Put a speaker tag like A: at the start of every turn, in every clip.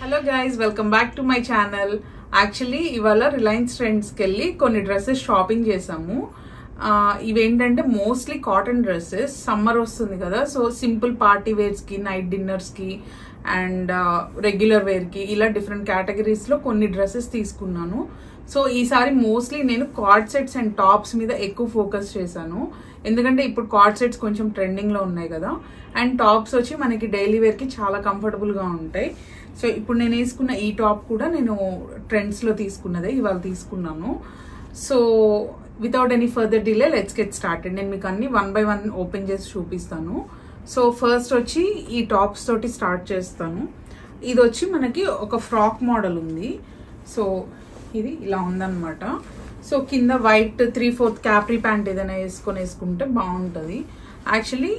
A: Hello guys, welcome back to my channel. Actually ఇవాళ Reliance ట్రెండ్స్కి వెళ్ళి కొన్ని డ్రెస్సెస్ షాపింగ్ చేసాము. ఇవేంటంటే మోస్ట్లీ కాటన్ డ్రెస్సెస్. సమ్మర్ వస్తుంది కదా, సో సింపుల్ పార్టీ వేర్స్కి, నైట్ డిన్నర్స్కి అండ్ రెగ్యులర్ వేర్కి ఇలా డిఫరెంట్ కేటగిరీస్లో కొన్ని డ్రెస్సెస్ తీసుకున్నాను. సో ఈసారి మోస్ట్లీ నేను కార్డ్ సెట్స్ అండ్ టాప్స్ మీద ఎక్కువ ఫోకస్ చేశాను. ఎందుకంటే ఇప్పుడు కార్డ్ సెట్స్ కొంచెం ట్రెండింగ్లో ఉన్నాయి కదా, అండ్ టాప్స్ వచ్చి మనకి డైలీ వేర్కి చాలా కంఫర్టబుల్గా ఉంటాయి. సో ఇప్పుడు నేను వేసుకున్న ఈ టాప్ కూడా నేను ట్రెండ్స్లో తీసుకున్నదే, ఇవాళ తీసుకున్నాను. So without any further delay let's get started. నేను మీకు అన్ని 1 by 1 ఓపెన్ చేసి చూపిస్తాను. సో ఫస్ట్ వచ్చి ఈ టాప్స్ తోటి స్టార్ట్ చేస్తాను. ఇది వచ్చి మనకి ఒక ఫ్రాక్ మోడల్ ఉంది. సో ఇది ఇలా ఉందన్నమాట. సో కింద వైట్ 3/4 క్యాప్రీ ప్యాంట్ ఏదైనా వేసుకుంటే బాగుంటుంది. యాక్చువల్లీ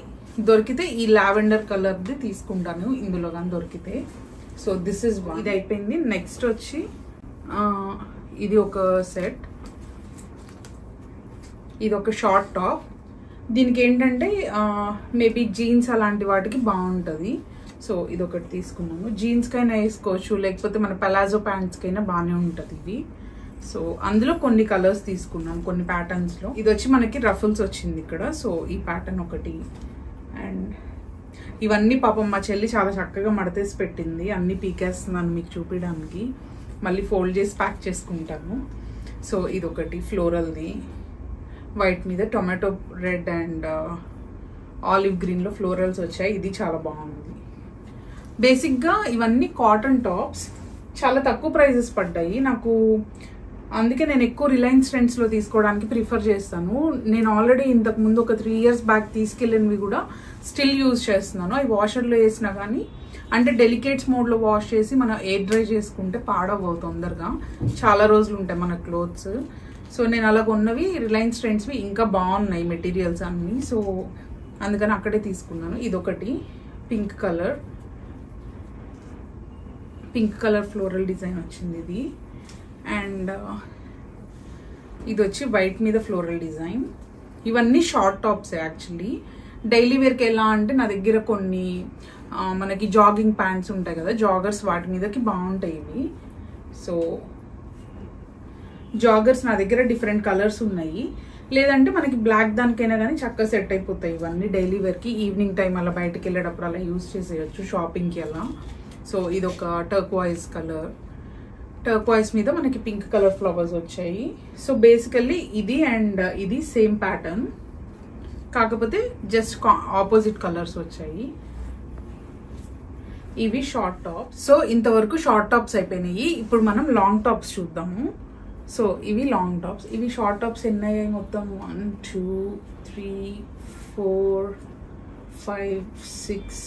A: దొరికితే ఈ లావెండర్ కలర్ది తీసుకుంటాను ఇందులో కానీ దొరికితే. సో దిస్ ఇస్ వన్, ఇది అయిపోయింది. నెక్స్ట్ వచ్చి ఇది ఒక సెట్, ఇది ఒక షార్ట్ టాప్. దీనికి ఏంటంటే మేబీ జీన్స్ అలాంటి వాటికి బాగుంటుంది. సో ఇది ఒకటి తీసుకున్నాను. జీన్స్కైనా వేసుకోవచ్చు, లేకపోతే మన పలాజో ప్యాంట్స్కైనా బాగానే ఉంటుంది ఇవి. సో అందులో కొన్ని కలర్స్ తీసుకున్నాను, కొన్ని ప్యాటర్న్స్లో. ఇది వచ్చి మనకి రఫుల్స్ వచ్చింది ఇక్కడ. సో ఈ ప్యాటర్న్ ఒకటి, అండ్ ఇవన్నీ పాపం మా చెల్లి చాలా చక్కగా మడతేసి పెట్టింది. అన్నీ పీకేస్తున్నాను మీకు చూపించడానికి, మళ్ళీ ఫోల్డ్ చేసి ప్యాక్ చేసుకుంటాను. సో ఇది ఒకటి ఫ్లోరల్ది, వైట్ మీద టొమాటో రెడ్ అండ్ ఆలివ్ గ్రీన్లో ఫ్లోరల్స్ వచ్చాయి. ఇది చాలా బాగుంది. బేసిక్గా ఇవన్నీ కాటన్ టాప్స్, చాలా తక్కువ ప్రైజెస్ పడ్డాయి నాకు. అందుకే నేను ఎక్కువ రిలయన్స్ ట్రెండ్స్లో తీసుకోవడానికి ప్రిఫర్ చేస్తాను. నేను ఆల్రెడీ ఇంతకు ముందు ఒక 3 years బ్యాక్ తీసుకెళ్ళినవి కూడా స్టిల్ యూజ్ చేస్తున్నాను. అవి వాషర్లో వేసినా కానీ, అంటే డెలికేట్స్ మోడ్లో వాష్ చేసి మనం ఎయిర్ డ్రై చేసుకుంటే పాడవు తొందరగా, చాలా రోజులు ఉంటాయి మన క్లోత్స్. సో నేను అలా కొన్నవి రిలయన్స్ ట్రెండ్స్వి ఇంకా బాగున్నాయి మెటీరియల్స్ అన్నీ. సో అందుకని అక్కడే తీసుకున్నాను. ఇదొకటి పింక్ కలర్ ఫ్లోరల్ డిజైన్ వచ్చింది ఇది. అండ్ ఇది వచ్చి వైట్ మీద ఫ్లోరల్ డిజైన్. ఇవన్నీ షార్ట్ టాప్స్ యాక్చువల్లీ. డైలీ వేర్కి ఎలా అంటే నా దగ్గర కొన్ని మనకి జాగింగ్ ప్యాంట్స్ ఉంటాయి కదా, జాగర్స్, వాటి మీదకి బాగుంటాయి ఇవి. సో జాగర్స్ నా దగ్గర డిఫరెంట్ కలర్స్ ఉన్నాయి. లేదంటే మనకి బ్లాక్ దానికైనా కానీ చక్కగా సెట్ అయిపోతాయి ఇవన్నీ డైలీ వేర్కి. ఈవినింగ్ టైం అలా బయటకు వెళ్ళేటప్పుడు అలా యూజ్ చేసేయచ్చు షాపింగ్కి అలా. సో ఇది ఒక టర్క్వాయిస్ కలర్, టర్క్వాయిస్ మీద మనకి పింక్ కలర్ ఫ్లవర్స్ వచ్చాయి. సో బేసికల్లీ ఇది అండ్ ఇది సేమ్ ప్యాటర్న్, కాకపోతే జస్ట్ ఆపోజిట్ కలర్స్ వచ్చాయి. ఇవి షార్ట్ టాప్స్. సో ఇంతవరకు షార్ట్ టాప్స్ అయిపోయినాయి. ఇప్పుడు మనం లాంగ్ టాప్స్ చూద్దాము. సో ఇవి లాంగ్ టాప్స్. ఇవి షార్ట్ టాప్స్ ఎన్ని అయ్యాయి మొత్తం? 1 2 3 4 5 6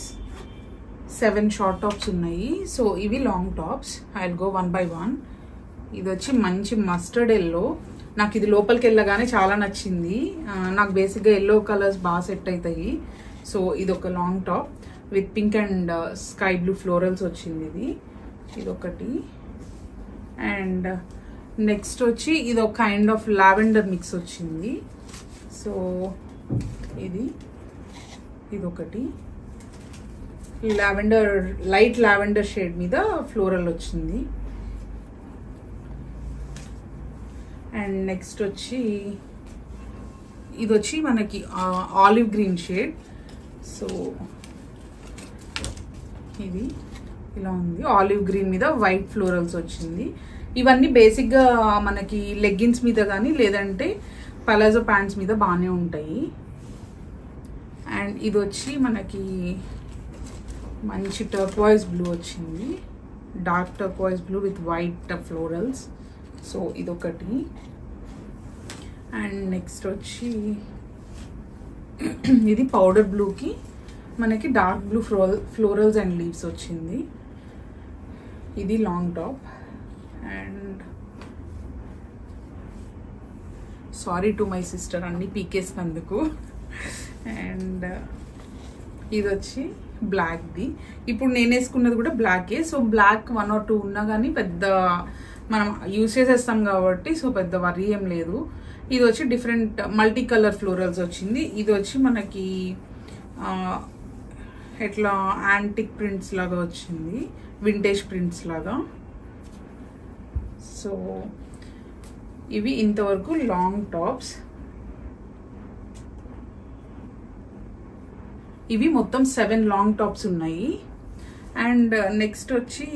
A: 7 షార్ట్ టాప్స్ ఉన్నాయి. సో ఇవి long tops. I will go 1 by 1. ఇది వచ్చి మంచి మస్టర్డ్ ఎల్లో. నాకు ఇది లోపలికి వెళ్ళగానే చాలా నచ్చింది. నాకు బేసిక్గా ఎల్లో కలర్స్ బాగా సెట్ అవుతాయి. సో ఇది ఒక long top with pink and sky blue florals వచ్చింది. ఇది ఒకటి. అండ్ నెక్స్ట్ వచ్చి ఇది ఒక కైండ్ ఆఫ్ లావెండర్ మిక్స్ వచ్చింది. సో ఇది ఒకటి లావెండర్, లైట్ లావెండర్ షేడ్ మీద ఫ్లోరల్ వచ్చింది. అండ్ నెక్స్ట్ వచ్చి ఇది వచ్చి మనకి ఆలివ్ గ్రీన్ షేడ్. సో ఇది ఇలా ఉంది, ఆలివ్ గ్రీన్ మీద వైట్ ఫ్లోరల్స్ వచ్చింది. ఇవన్నీ బేసిక్గా మనకి లెగ్గిన్స్ మీద కానీ లేదంటే పలాజో ప్యాంట్స్ మీద బాగానే ఉంటాయి. అండ్ ఇది వచ్చి మనకి మంచి టర్క్వాయిస్ బ్లూ వచ్చింది, dark turquoise blue with white florals. So ఇదొకటి. అండ్ నెక్స్ట్ వచ్చి ఇది పౌడర్ బ్లూకి మనకి dark blue florals and leaves వచ్చింది. ఇది long top. And sorry to my sister అన్ని పీకేసినందుకు. అండ్ ఇది వచ్చి బ్లాక్ది. ఇప్పుడు నేను వేసుకున్నది కూడా బ్లాకే. సో బ్లాక్ 1 or 2 ఉన్నా కానీ పెద్ద మనం యూజ్ చేసేస్తాం కాబట్టి సో పెద్ద వరీ ఏం లేదు. ఇది వచ్చి డిఫరెంట్ మల్టీ కలర్ ఫ్లోరల్స్ వచ్చింది. ఇది వచ్చి మనకి ఇట్లా యాంటిక్ ప్రింట్స్ లాగా వచ్చింది, వింటేజ్ ప్రింట్స్ లాగా. సో ఇవి ఇంతవరకు లాంగ్ టాప్స్. ఇవి మొత్తం 7 లాంగ్ టాప్స్ ఉన్నాయి. అండ్ నెక్స్ట్ వచ్చి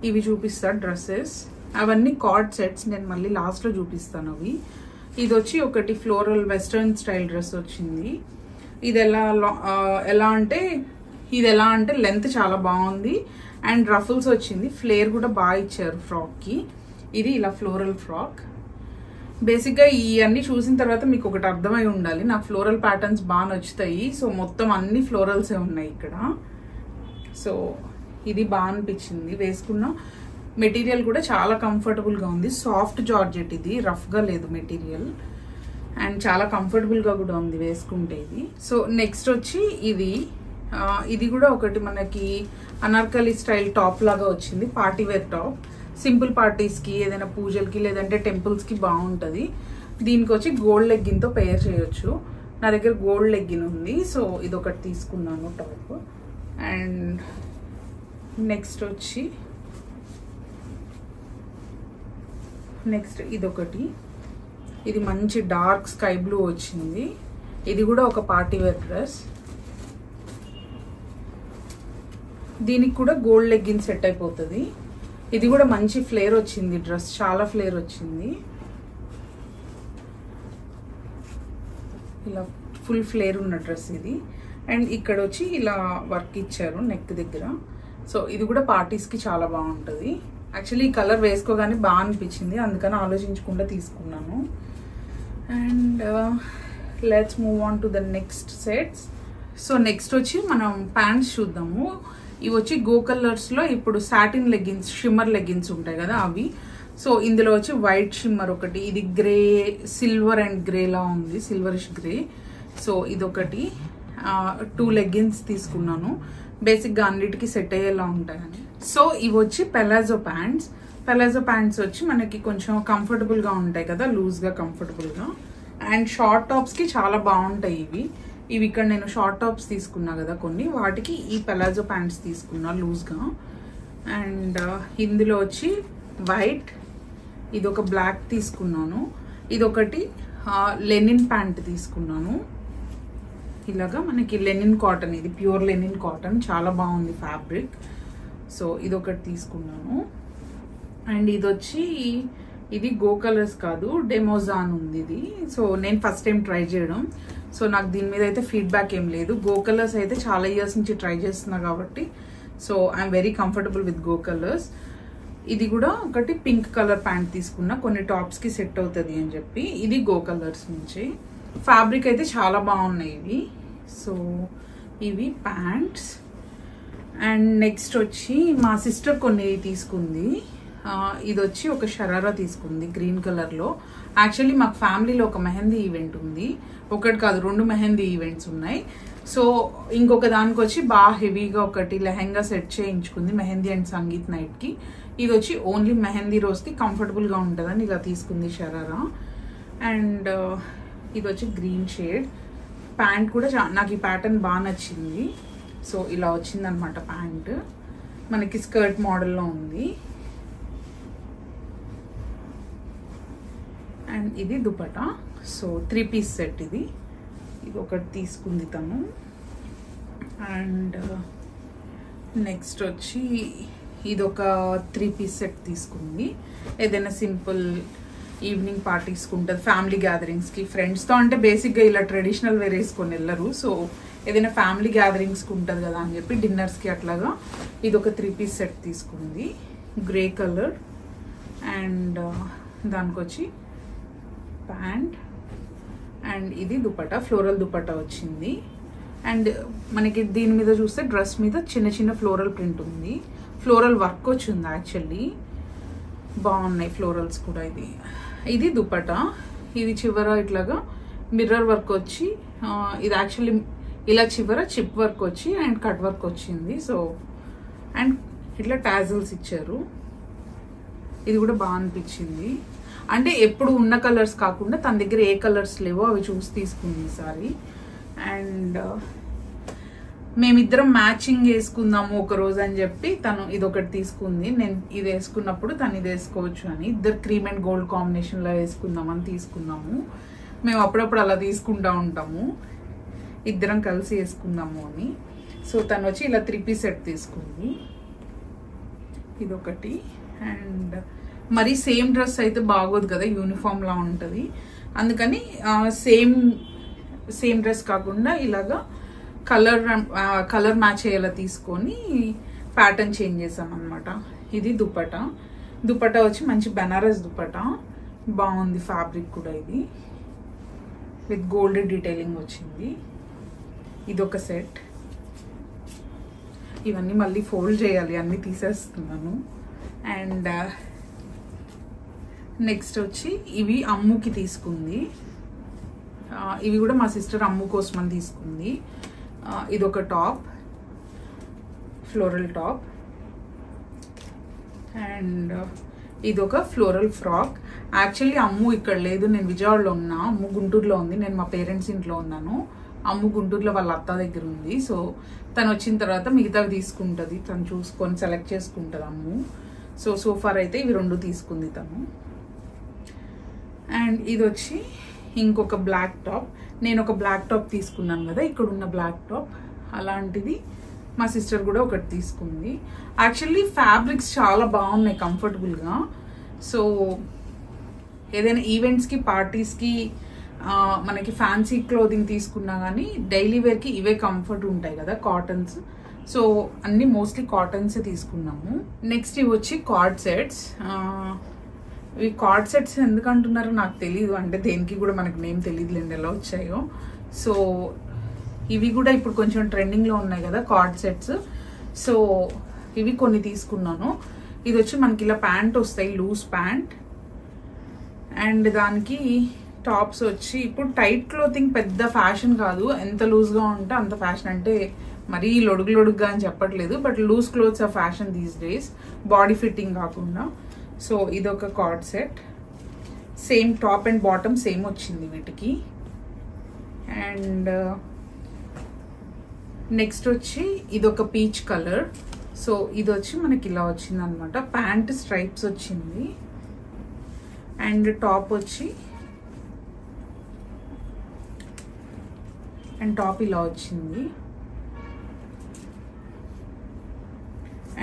A: ఇవి చూపిస్తా డ్రెస్సెస్. అవన్నీ కార్డ్ సెట్స్, నేను మళ్ళీ లాస్ట్లో చూపిస్తాను అవి. ఇది వచ్చి ఒకటి ఫ్లోరల్ వెస్ట్రన్ స్టైల్ డ్రెస్ వచ్చింది. ఇది ఎలా అంటే లెంత్ చాలా బాగుంది అండ్ రఫుల్స్ వచ్చింది, ఫ్లేర్ కూడా బాగా ఇచ్చారు ఫ్రాక్కి. ఇది ఇలా ఫ్లోరల్ ఫ్రాక్. బేసిక్గా ఇవన్నీ చూసిన తర్వాత మీకు ఒకటి అర్థమై ఉండాలి, నాకు ఫ్లోరల్ ప్యాటర్న్స్ బాగా నచ్చుతాయి. సో మొత్తం అన్ని ఫ్లోరల్సే ఉన్నాయి ఇక్కడ. సో ఇది బాగా అనిపించింది వేసుకున్న. మెటీరియల్ కూడా చాలా కంఫర్టబుల్గా ఉంది, సాఫ్ట్ జార్జెట్, ఇది రఫ్గా లేదు మెటీరియల్ అండ్ చాలా కంఫర్టబుల్గా కూడా ఉంది వేసుకుంటే ఇది. సో నెక్స్ట్ వచ్చి ఇది కూడా ఒకటి మనకి అనార్కలి స్టైల్ టాప్ లాగా వచ్చింది, పార్టీ వేర్ టాప్. సింపుల్ పార్టీస్కి, ఏదైనా పూజలకి లేదంటే టెంపుల్స్కి బాగుంటుంది. దీనికి వచ్చి గోల్డ్ లెగ్గిన్తో పేర్ చేయొచ్చు. నా దగ్గర గోల్డ్ లెగ్గిన్ ఉంది, సో ఇది ఒకటి తీసుకున్నాను టాప్. అండ్ నెక్స్ట్ ఇదొకటి, ఇది మంచి డార్క్ స్కై బ్లూ వచ్చింది. ఇది కూడా ఒక పార్టీ వేర్ డ్రెస్. దీనికి కూడా గోల్డ్ లెగ్గిన్ సెట్ అయిపోతుంది. ఇది కూడా మంచి ఫ్లేర్ వచ్చింది డ్రెస్, చాలా ఫ్లేర్ వచ్చింది. ఇలా ఫుల్ ఫ్లేర్ ఉన్న డ్రెస్ ఇది. అండ్ ఇక్కడ వచ్చి ఇలా వర్క్ ఇచ్చారు నెక్ దగ్గర. సో ఇది కూడా పార్టీస్కి చాలా బాగుంటుంది. యాక్చువల్లీ ఈ కలర్ వేసుకోగానే బాగా అనిపించింది, అందుకని ఆలోచించకుండా తీసుకున్నాను. And let's move on to the next sets. So next వచ్చి మనం ప్యాంట్స్ చూద్దాము. ఇవి వచ్చి గో కలర్స్లో ఇప్పుడు సాటిన్ లెగ్గిన్స్, షిమ్మర్ లెగ్గిన్స్ ఉంటాయి కదా అవి. సో ఇందులో వచ్చి వైట్ షిమ్మర్ ఒకటి, ఇది గ్రే, సిల్వర్ అండ్ గ్రేలా ఉంది, సిల్వరిష్ గ్రే. సో ఇదొకటి 2 లెగ్గిన్స్ తీసుకున్నాను, బేసిక్గా అన్నిటికీ సెట్ అయ్యేలా ఉంటాయని. సో ఇవి వచ్చి పెలాజో ప్యాంట్స్. పెలాజో ప్యాంట్స్ వచ్చి మనకి కొంచెం కంఫర్టబుల్గా ఉంటాయి కదా, లూజ్గా కంఫర్టబుల్గా. అండ్ షార్ట్ టాప్స్కి చాలా బాగుంటాయి ఇవి. ఇక్కడ నేను షార్ట్ టాప్స్ తీసుకున్నా కదా కొన్ని, వాటికి ఈ పెలాజో ప్యాంట్స్ తీసుకున్నా లూజ్గా. అండ్ ఇందులో వచ్చి వైట్, ఇదొక బ్లాక్ తీసుకున్నాను. ఇదొకటి లెనిన్ ప్యాంట్ తీసుకున్నాను. ఇలాగా మనకి లెనిన్ కాటన్, ఇది ప్యూర్ లెనిన్ కాటన్, చాలా బాగుంది ఫ్యాబ్రిక్. సో ఇదొకటి తీసుకున్నాను. అండ్ ఇది గో కలర్స్ కాదు, డెమోజాన్ ఉంది ఇది. సో నేను ఫస్ట్ టైం ట్రై చేయడం, సో నాకు దీని మీద అయితే ఫీడ్బ్యాక్ ఏం లేదు. గో కలర్స్ అయితే చాలా ఇయర్స్ నుంచి ట్రై చేస్తున్నా కాబట్టి so I'm very comfortable with go colours. ఇది కూడా ఒకటి పింక్ కలర్ ప్యాంట్ తీసుకున్నా, కొన్ని టాప్స్కి సెట్ అవుతుంది అని చెప్పి. ఇది గో కలర్స్ నుంచి. ఫ్యాబ్రిక్ అయితే చాలా బాగున్నాయి ఇవి. సో ఇవి ప్యాంట్స్. అండ్ నెక్స్ట్ వచ్చి మా సిస్టర్ కొన్ని తీసుకుంది. ఇది వచ్చి ఒక షరారా తీసుకుంది గ్రీన్ కలర్లో. యాక్చువల్లీ మాకు ఫ్యామిలీలో ఒక మెహందీ ఈవెంట్ ఉంది, ఒకటి కాదు 2 మెహందీ ఈవెంట్స్ ఉన్నాయి. సో ఇంకొక దానికి వచ్చి బాగా హెవీగా ఒకటి లెహెంగా సెట్ చేయించుకుంది మెహందీ అండ్ సంగీత్ నైట్కి. ఇది వచ్చి ఓన్లీ మెహందీ రోజుకి కంఫర్టబుల్గా ఉంటుందని ఇలా తీసుకుంది షరారా. అండ్ ఇది వచ్చి గ్రీన్ షేడ్. ప్యాంట్ కూడా నాకు ఈ ప్యాటర్న్ బాగా నచ్చింది. సో ఇలా వచ్చిందనమాట ప్యాంట్, మనకి స్కర్ట్ మోడల్లో ఉంది. అండ్ ఇది దుపట్టా. సో 3 పీస్ సెట్ ఇది ఒకటి తీసుకుంది తను. అండ్ నెక్స్ట్ వచ్చి ఇదొక 3 పీస్ సెట్ తీసుకుంది. ఏదైనా సింపుల్ ఈవినింగ్ పార్టీస్కి ఉంటుంది, ఫ్యామిలీ గ్యాదరింగ్స్కి, ఫ్రెండ్స్తో అంటే బేసిక్గా ఇలా ట్రెడిషనల్ వేర్ వేసుకొని వెళ్ళరు. సో ఏదైనా ఫ్యామిలీ గ్యాదరింగ్స్కి ఉంటుంది కదా అని చెప్పి డిన్నర్స్కి అట్లాగా ఇదొక 3 పీస్ సెట్ తీసుకుంది, గ్రే కలర్. అండ్ దానికి వచ్చి ప్యాంట్ అండ్ ఇది దుపట్టా, ఫ్లోరల్ దుపట్టా వచ్చింది. అండ్ మనకి దీని మీద చూస్తే డ్రెస్ మీద చిన్న చిన్న ఫ్లోరల్ ప్రింట్ ఉంది, ఫ్లోరల్ వర్క్ వచ్చింది. యాక్చువల్లీ బాగున్నాయి ఫ్లోరల్స్ కూడా. ఇది దుపట్టా, ఇది చివర ఇట్లాగా మిర్రర్ వర్క్ వచ్చి, ఇది యాక్చువల్లీ ఇలా చివర చిప్ వర్క్ వచ్చి అండ్ కట్ వర్క్ వచ్చింది. సో అండ్ ఇట్లా టాజిల్స్ ఇచ్చారు. ఇది కూడా బాగా అనిపించింది. అంటే ఎప్పుడు ఉన్న కలర్స్ కాకుండా తన దగ్గర ఏ కలర్స్ లేవో అవి చూసి తీసుకుంది ఈసారి. అండ్ మేమిద్దరం మ్యాచింగ్ వేసుకుందాము ఒక రోజు అని చెప్పి తను ఇదొకటి తీసుకుంది. నేను ఇది వేసుకున్నప్పుడు తను ఇది వేసుకోవచ్చు అని, ఇద్దరు క్రీమ్ అండ్ గోల్డ్ కాంబినేషన్లో వేసుకుందామని తీసుకున్నాము. మేము అప్పుడప్పుడు అలా తీసుకుంటూ ఉంటాము, ఇద్దరం కలిసి వేసుకుందాము అని. సో తను వచ్చి ఇలా 3-piece సెట్ తీసుకుంది, ఇదొకటి. అండ్ మరి సేమ్ డ్రెస్ అయితే బాగోదు కదా, యూనిఫామ్లా ఉంటుంది. అందుకని సేమ్ డ్రెస్ కాకుండా ఇలాగా కలర్ మ్యాచ్ అయ్యేలా తీసుకొని ప్యాటర్న్ చేంజ్ చేసాం అనమాట. ఇది దుపట్టా వచ్చి మంచి బెనారస్ దుపట్టా, బాగుంది ఫ్యాబ్రిక్ కూడా. ఇది విత్ గోల్డ్ డీటెయిలింగ్ వచ్చింది. ఇదొక సెట్. ఇవన్నీ మళ్ళీ ఫోల్డ్ చేయాలి, అన్నీ తీసేస్తున్నాను. అండ్ నెక్స్ట్ వచ్చి ఇవి అమ్ముకి తీసుకుంది. ఇవి కూడా మా సిస్టర్ అమ్ము కోసం అని తీసుకుంది. ఇదొక టాప్, ఫ్లోరల్ టాప్. అండ్ ఇదొక ఫ్లోరల్ ఫ్రాక్. యాక్చువల్లీ అమ్ము ఇక్కడ లేదు, నేను విజయవాడలో ఉన్నా, అమ్ము గుంటూరులో ఉంది. నేను మా పేరెంట్స్ ఇంట్లో ఉన్నాను, అమ్ము గుంటూరులో వాళ్ళ అత్త దగ్గర ఉంది. సో తను వచ్చిన తర్వాత మిగతావి తీసుకుంటుంది, తను చూసుకొని సెలెక్ట్ చేసుకుంటుంది అమ్ము. సో ఫార్ అయితే ఇవి 2 తీసుకుంది తను. అండ్ ఇది వచ్చి ఇంకొక బ్లాక్ టాప్. నేను ఒక బ్లాక్ టాప్ తీసుకున్నాను కదా, ఇక్కడ ఉన్న బ్లాక్ టాప్, అలాంటిది మా సిస్టర్ కూడా ఒకటి తీసుకుంది. యాక్చువల్లీ ఫ్యాబ్రిక్స్ చాలా బాగున్నాయి, కంఫర్టబుల్గా. సో ఏదైనా ఈవెంట్స్కి, పార్టీస్కి, మనకి ఫ్యాన్సీ క్లోదింగ్ తీసుకున్నా కానీ డైలీ వేర్కి ఇవే కంఫర్ట్ ఉంటాయి కదా, కాటన్స్. సో అన్ని మోస్ట్లీ కాటన్సే తీసుకున్నాము. నెక్స్ట్ ఇవి వచ్చి కార్డ్ సెట్స్. ఈ కార్డ్ సెట్స్ ఎందుకు అంటున్నారో నాకు తెలీదు, అంటే దేనికి కూడా మనకు నేమ్ తెలియదులేండి ఎలా వచ్చాయో. సో ఇవి కూడా ఇప్పుడు కొంచెం ట్రెండింగ్లో ఉన్నాయి కదా కార్డ్ సెట్స్. సో ఇవి కొన్ని తీసుకున్నాను. ఇది వచ్చి మనకి ఇలా ప్యాంట్ వస్తాయి, లూజ్ ప్యాంట్. అండ్ దానికి టాప్స్ వచ్చి ఇప్పుడు టైట్ క్లోతింగ్ పెద్ద ఫ్యాషన్ కాదు, ఎంత లూజ్గా ఉంటే అంత ఫ్యాషన్. అంటే మరీ లొడుగుగా అని చెప్పట్లేదు, but loose clothes are fashion these days, body fitting కాకుండా. సో ఇదొక coord set, same top and bottom same వచ్చింది వీటికి. అండ్ నెక్స్ట్ వచ్చి ఇదొక పీచ్ కలర్. సో ఇది వచ్చి మనకి ఇలా వచ్చింది అనమాట, ప్యాంట్ స్ట్రైప్స్ వచ్చింది. అండ్ టాప్ వచ్చి టాప్ ఇలా వచ్చింది.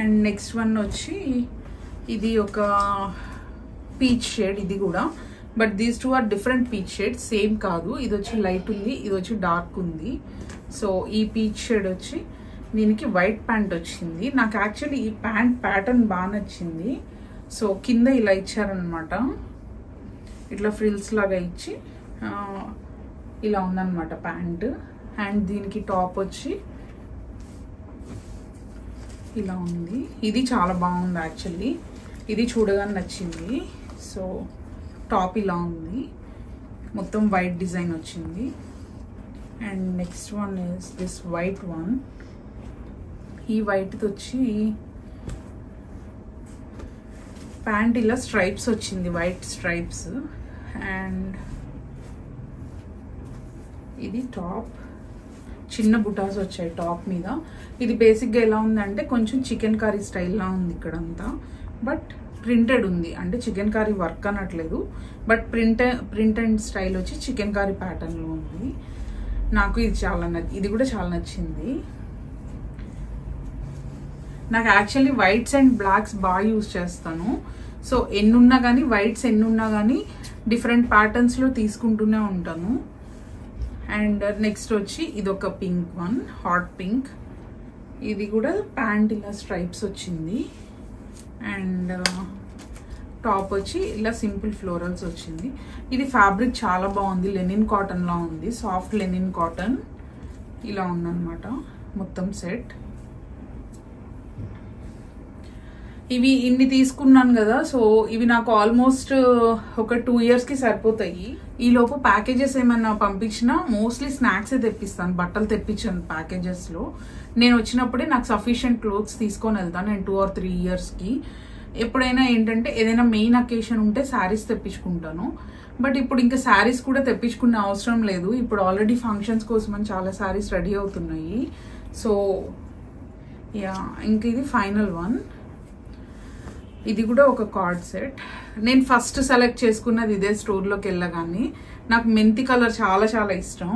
A: అండ్ నెక్స్ట్ వన్ వచ్చి ఇది ఒక పీచ్ షేడ్, ఇది కూడా. But these 2 are different peach shades, same కాదు. ఇది వచ్చి లైట్ ఉంది, ఇది వచ్చి డార్క్ ఉంది. సో ఈ పీచ్ షేడ్ వచ్చి దీనికి వైట్ ప్యాంట్ వచ్చింది. నాకు యాక్చువల్లీ ఈ ప్యాంట్ ప్యాటర్న్ బాగా నచ్చింది. సో కింద ఇలా ఇచ్చారనమాట, ఇట్లా ఫ్రిల్స్ లాగా ఇచ్చి ఇలా ఉందన్నమాట ప్యాంట్. అండ్ దీనికి టాప్ వచ్చి ఇలా ఉంది. ఇది చాలా బాగుంది యాక్చువల్లీ, ఇది చూడగానే నచ్చింది. సో టాప్ ఇలా ఉంది, మొత్తం వైట్ డిజైన్ వచ్చింది. And next one is this white one. ఈ వైట్ది వచ్చి ప్యాంట్ ఇలా స్ట్రైప్స్ వచ్చింది, వైట్ స్ట్రైప్స్. అండ్ ఇది టాప్, చిన్న బుటాస్ వచ్చాయి టాప్ మీద. ఇది బేసిక్గా ఎలా ఉందంటే కొంచెం చికెన్ కర్రీ స్టైల్లా ఉంది ఇక్కడంతా, బట్ ప్రింటెడ్ ఉంది. అంటే చికెన్ కర్రీ వర్క్ అనట్లేదు, బట్ ప్రింట్ అండ్ స్టైల్ వచ్చి చికెన్ కర్రీ ప్యాటర్న్లో ఉంది. నాకు ఇది కూడా చాలా నచ్చింది. నాకు యాక్చువల్లీ వైట్స్ అండ్ బ్లాక్స్ బాగా యూజ్ చేస్తాను. సో ఎన్నున్నా కానీ, వైట్స్ ఎన్నున్నా కానీ డిఫరెంట్ ప్యాటర్న్స్లో తీసుకుంటూనే ఉంటాను. అండ్ నెక్స్ట్ వచ్చి ఇదొక పింక్ వన్, హాట్ పింక్. ఇది కూడా ప్యాంట్ ఇలా స్ట్రైప్స్ వచ్చింది. అండ్ టాప్ వచ్చి ఇలా సింపుల్ ఫ్లోరల్స్ వచ్చింది. ఇది ఫ్యాబ్రిక్ చాలా బాగుంది, లెనిన్ కాటన్లా ఉంది, సాఫ్ట్ లెనిన్ కాటన్. ఇలా ఉందన్నమాట మొత్తం సెట్. ఇవి ఇన్ని తీసుకున్నాను కదా, సో ఇవి నాకు ఆల్మోస్ట్ ఒక 2 yearsకి సరిపోతాయి. ఈలోపు ప్యాకేజెస్ ఏమైనా పంపించినా మోస్ట్లీ స్నాక్సే తెప్పిస్తాను, బట్టలు తెప్పించాను ప్యాకేజెస్లో. నేను వచ్చినప్పుడే నాకు సఫిషియంట్ క్లోత్స్ తీసుకొని వెళ్తాను నేను 2 or 3 yearsకి. ఎప్పుడైనా ఏంటంటే ఏదైనా మెయిన్ అకేషన్ ఉంటే శారీస్ తెప్పించుకుంటాను. బట్ ఇప్పుడు ఇంకా శారీస్ కూడా తెప్పించుకునే అవసరం లేదు, ఇప్పుడు ఆల్రెడీ ఫంక్షన్స్ కోసం అని చాలా శారీస్ రెడీ అవుతున్నాయి. సో యా, ఇంక ఇది ఫైనల్ వన్. ఇది కూడా ఒక కార్డ్ సెట్. నేను ఫస్ట్ సెలెక్ట్ చేసుకున్నది ఇదే స్టోర్లోకి వెళ్ళగానే. నాకు మెంతి కలర్ చాలా చాలా ఇష్టం.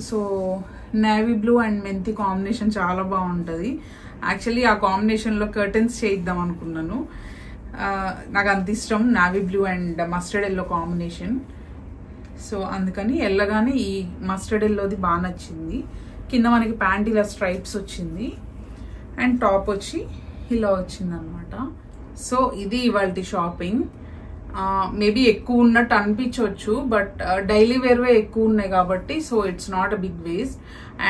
A: సో నేవీ బ్లూ అండ్ మెంతి కాంబినేషన్ చాలా బాగుంటుంది. యాక్చువల్లీ ఆ కాంబినేషన్లో కర్టన్స్ చేయిద్దాం అనుకున్నాను. నాకు అంత ఇష్టం navy blue and mustard yellow combination. So అందుకని వెళ్ళగానే ఈ మస్టర్డ్ ఎల్లోది బాగా నచ్చింది. కింద మనకి ప్యాంట్ ఇలా స్ట్రైప్స్ వచ్చింది అండ్ టాప్ వచ్చి ఇలా వచ్చింది అనమాట. సో ఇది ఇవాళ షాపింగ్. మేబీ ఎక్కువ ఉన్నట్టు అనిపించవచ్చు, బట్ డైలీ వేర్వే ఎక్కువ ఉన్నాయి కాబట్టి so it's not a big waste.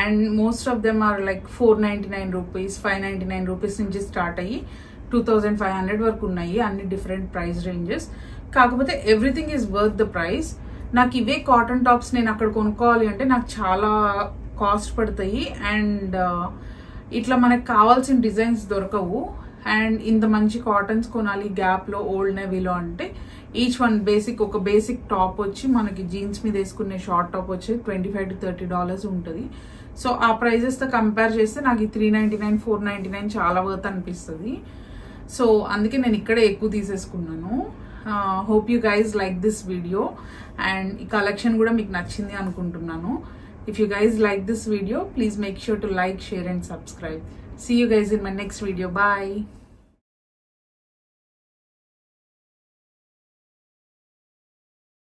A: And most of them are like 499 rupees, 599 rupees నుంచి స్టార్ట్ అయ్యి 2500 వరకు ఉన్నాయి. అన్ని డిఫరెంట్ ప్రైస్ రేంజెస్. కాకపోతే everything is worth the price. నాకు ఇవే కాటన్ టాప్స్ నేను అక్కడ కొనుక్కోవాలి అంటే నాకు చాలా కాస్ట్ పడతాయి. అండ్ ఇట్లా మనకు కావాల్సిన డిజైన్స్ దొరకవు. అండ్ ఇంత మంచి కాటన్స్ కొనాలి గ్యాప్లో, ఓల్డ్ నేవీలో అంటే ఈచ్ వన్ ఒక బేసిక్ టాప్ వచ్చి మనకి జీన్స్ మీద వేసుకునే షార్ట్ టాప్ వచ్చి $25 to $30 ఉంటుంది. సో ఆ ప్రైజెస్తో కంపేర్ చేస్తే నాకు ఈ $399, $499 చాలా వర్త్ అనిపిస్తుంది. సో అందుకే నేను ఇక్కడే ఎక్కువ తీసేసుకున్నాను. Hope you guys like this video and ఈ కలెక్షన్ కూడా మీకు నచ్చింది అనుకుంటున్నాను. If you guys like this video, please make sure to like, share and subscribe. See you guys in my next video. Bye.